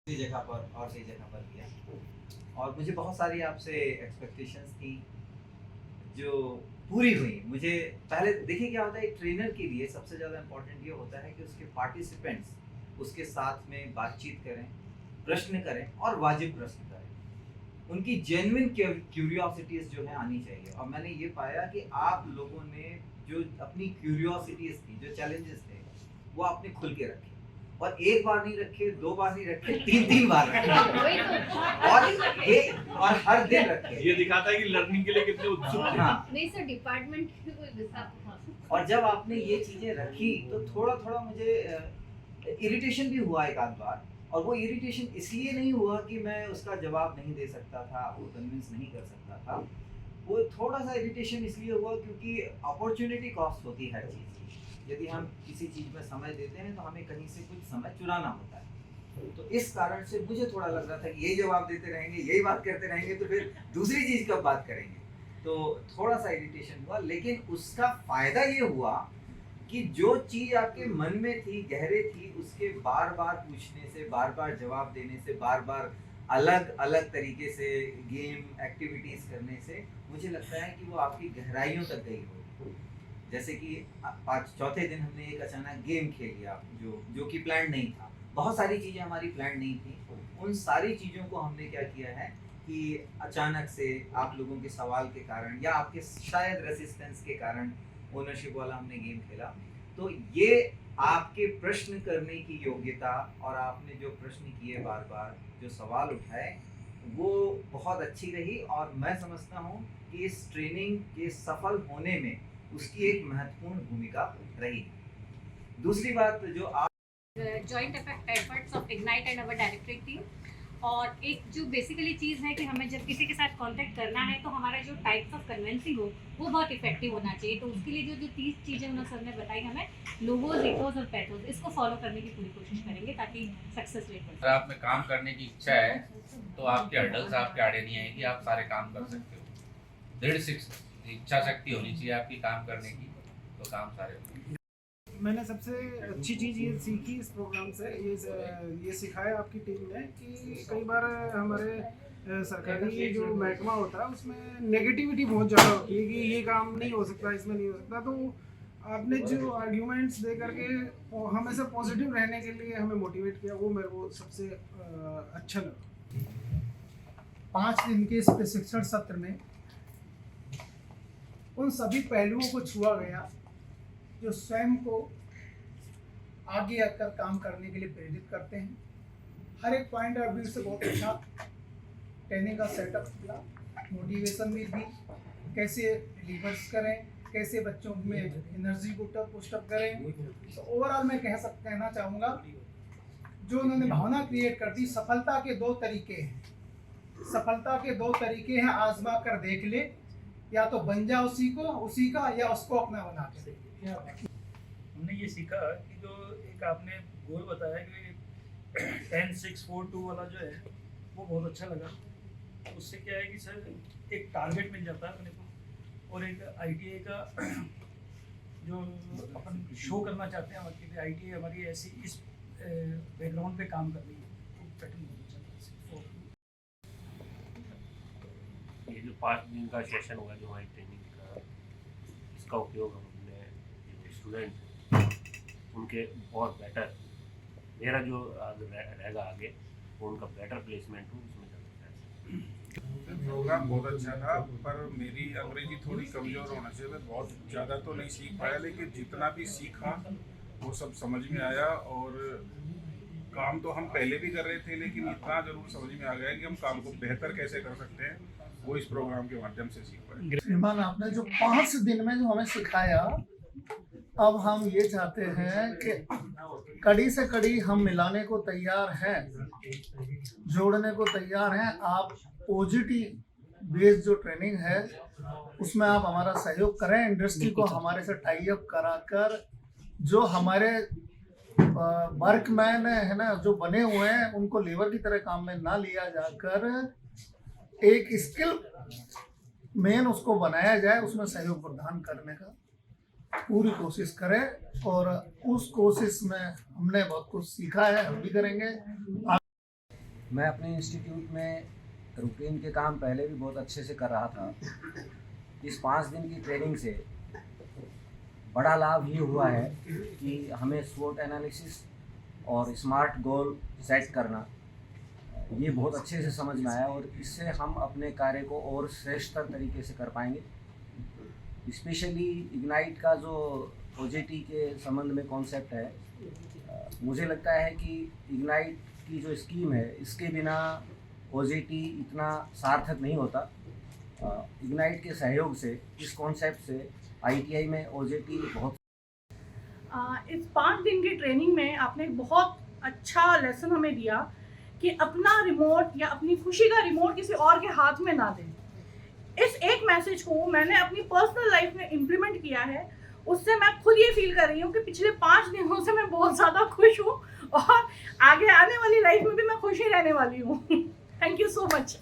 दूसरी जगह पर और सही जगह पर किया और मुझे बहुत सारी आपसे एक्सपेक्टेशंस थी जो पूरी हुई। मुझे पहले देखिए क्या होता है, एक ट्रेनर के लिए सबसे ज़्यादा इम्पोर्टेंट ये होता है कि उसके पार्टिसिपेंट्स उसके साथ में बातचीत करें, प्रश्न करें और वाजिब प्रश्न करें। उनकी जेन्युइन क्यूरियोसिटीज़ जो है आनी चाहिए और मैंने ये पाया कि आप लोगों ने जो अपनी क्यूरियोसिटीज़ थी, जो चैलेंजेस थे, वो आपने खुल के रखे और एक बार नहीं रखे, 2 बार नहीं रखे, 3-3 बार रखे और ये और हर दिन रखे। ये दिखाता है कि लर्निंग के लिए कितने उत्सुक थे। हाँ। नहीं सर, डिपार्टमेंट की कोई हिसाब था। और जब आपने ये चीज़ें रखी तो थोड़ा-थोड़ा मुझे इरिटेशन भी हुआ एक आध बार और वो इरिटेशन इसलिए नहीं हुआ कि मैं उसका जवाब नहीं दे सकता था, आपको कन्विंस नहीं कर सकता था। वो थोड़ा-सा इरिटेशन इसलिए हुआ क्योंकि अपॉर्च्युनिटी कॉस्ट होती है हर चीज़ की। यदि हम किसी चीज़ में समय देते हैं तो हमें कहीं से कुछ समय चुराना होता है। तो इस कारण से मुझे थोड़ा लग रहा था कि यही जवाब देते रहेंगे, यही बात करते रहेंगे तो फिर दूसरी चीज़ कब बात करेंगे? तो थोड़ा-सा इरिटेशन हुआ, लेकिन उसका फ़ायदा ये हुआ कि जो चीज़ आपके मन में थी, गहरे थी, उसके बार-बार पूछने से, बार-बार जवाब देने से, बार-बार अलग-अलग तरीके से गेम, एक्टिविटीज़ करने से, मुझे लगता है कि वो आपकी गहराइयों तक गई होगी। जैसे कि आज चौथे दिन हमने एक अचानक गेम खेल लिया जो कि प्लान नहीं था। बहुत सारी चीज़ें हमारी प्लान नहीं थी। उन सारी चीज़ों को हमने क्या किया है कि अचानक से आप लोगों के सवाल के कारण या आपके शायद रेसिस्टेंस के कारण ओनरशिप वाला हमने गेम खेला। तो ये आपके प्रश्न करने की योग्यता और आपने जो प्रश्न किए बार-बार, जो सवाल उठाए, वो बहुत अच्छी रही और मैं समझता हूँ कि इस ट्रेनिंग के सफल होने में उसकी एक महत्वपूर्ण भूमिका रही। दूसरी बात जो आप joint efforts of ignite and our directorate team, और एक जो बेसिकली चीज़ है कि हमें जब किसी के साथ कांटेक्ट करना है तो हमारा जो टाइप्स ऑफ कन्वेंसिंग हो वो बहुत इफेक्टिव होना चाहिए। तो उसके लिए जो 30 चीज़ें उन्होंने सर ने बताई हमें, लोगोज, इकोज और पैथोज, इसको फॉलो करने की पूरी कोशिश करेंगे ताकि सक्सेस रेट बढ़े। अगर आप में काम करने की इच्छा है तो आपके हर्डल्स आपके आड़े नहीं आएगी, आप सारे काम कर सकते हो। दृढ़ इच्छा शक्ति होनी चाहिए आपकी काम करने की, तो काम सारे होंगे। मैंने सबसे अच्छी चीज़ ये सीखी इस प्रोग्राम से, ये सिखाया आपकी टीम ने कि कई बार हमारे सरकारी जो महकमा होता है उसमें नेगेटिविटी बहुत ज़्यादा होती है कि ये काम नहीं हो सकता, इसमें नहीं हो सकता। तो आपने जो आर्ग्यूमेंट्स दे करके हमेशा पॉजिटिव रहने के लिए हमें मोटिवेट किया, वो मेरे को सबसे अच्छा लगा। 5 दिन के इस प्रशिक्षण सत्र में उन सभी पहलुओं को छुआ गया जो स्वयं को आगे आकर काम करने के लिए प्रेरित करते हैं। हर एक पॉइंट ऑफ व्यू से बहुत अच्छा ट्रेनिंग का सेटअप मिला, मोटिवेशन भी थी, कैसे रिवर्स करें, कैसे बच्चों में एनर्जी को पुशअप करें। तो ओवरऑल मैं कहना चाहूँगा जो उन्होंने भावना क्रिएट कर दी, सफलता के 2 तरीके हैं। सफलता के 2 तरीके हैं, आजमा कर देख ले, या तो बन जा उसी का या उसको अपना बना के। हमने ये सीखा कि जो एक आपने गोल बताया कि 10-6-4-2 वाला जो है वो बहुत अच्छा लगा। उससे क्या है कि सर एक टारगेट मिल जाता है अपने को और एक आईटीआई का जो अपन शो करना चाहते हैं कि आईटीआई हमारी ऐसी इस बैकग्राउंड पे काम कर रही है, तो पैटर्न बहुत अच्छा लगा। ये जो 5 दिन का सेशन होगा जो हमारी ट्रेनिंग का, इसका उपयोग हम अपने जो स्टूडेंट उनके और बेटर, मेरा जो रहेगा आगे वो उनका बेटर प्लेसमेंट हो उसमें ज़्यादा। प्रोग्राम बहुत अच्छा था, पर मेरी अंग्रेजी थोड़ी कमज़ोर होने से मैं बहुत ज़्यादा तो नहीं सीख पाया, लेकिन जितना भी सीखा वो सब समझ में आया। और काम तो हम पहले भी कर रहे थे, लेकिन इतना ज़रूर समझ में आ गया कि हम काम को बेहतर कैसे कर सकते हैं, वो इस प्रोग्राम के माध्यम से सीख पाए। श्रीमान, आपने जो 5 दिन में जो हमें सिखाया, अब हम ये चाहते हैं कि कड़ी से कड़ी हम मिलाने को तैयार हैं, जोड़ने को तैयार हैं। आप पॉजिटिव बेस्ड जो ट्रेनिंग है उसमें आप हमारा सहयोग करें। इंडस्ट्री को हमारे से टाई अप कराकर जो हमारे वर्कमैन है ना, जो बने हुए हैं, उनको लेबर की तरह काम में ना लिया जाकर एक स्किल मेन उसको बनाया जाए, उसमें सहयोग प्रदान करने का पूरी कोशिश करें। और उस कोशिश में हमने बहुत कुछ सीखा है, हम भी करेंगे। मैं अपने इंस्टीट्यूट में रूटीन के काम पहले भी बहुत अच्छे से कर रहा था। इस 5 दिन की ट्रेनिंग से बड़ा लाभ ये हुआ है कि हमें स्वोट एनालिसिस और स्मार्ट गोल सेट करना ये बहुत अच्छे से समझ में आया, और इससे हम अपने कार्य को और श्रेष्ठतर तरीके से कर पाएंगे। स्पेशली इग्नाइट का जो OJT के संबंध में कॉन्सेप्ट है, मुझे लगता है कि इग्नाइट की जो स्कीम है इसके बिना OJT इतना सार्थक नहीं होता। इग्नाइट के सहयोग से, इस कॉन्सेप्ट से ITI में OJT बहुत इस 5 दिन की ट्रेनिंग में आपने एक बहुत अच्छा लेसन हमें दिया कि अपना रिमोट या अपनी खुशी का रिमोट किसी और के हाथ में ना दें। इस एक मैसेज को मैंने अपनी पर्सनल लाइफ में इम्प्लीमेंट किया है। उससे मैं खुद ये फील कर रही हूँ कि पिछले 5 दिनों से मैं बहुत ज़्यादा खुश हूँ और आगे आने वाली लाइफ में भी मैं खुश ही रहने वाली हूँ। Thank you so much.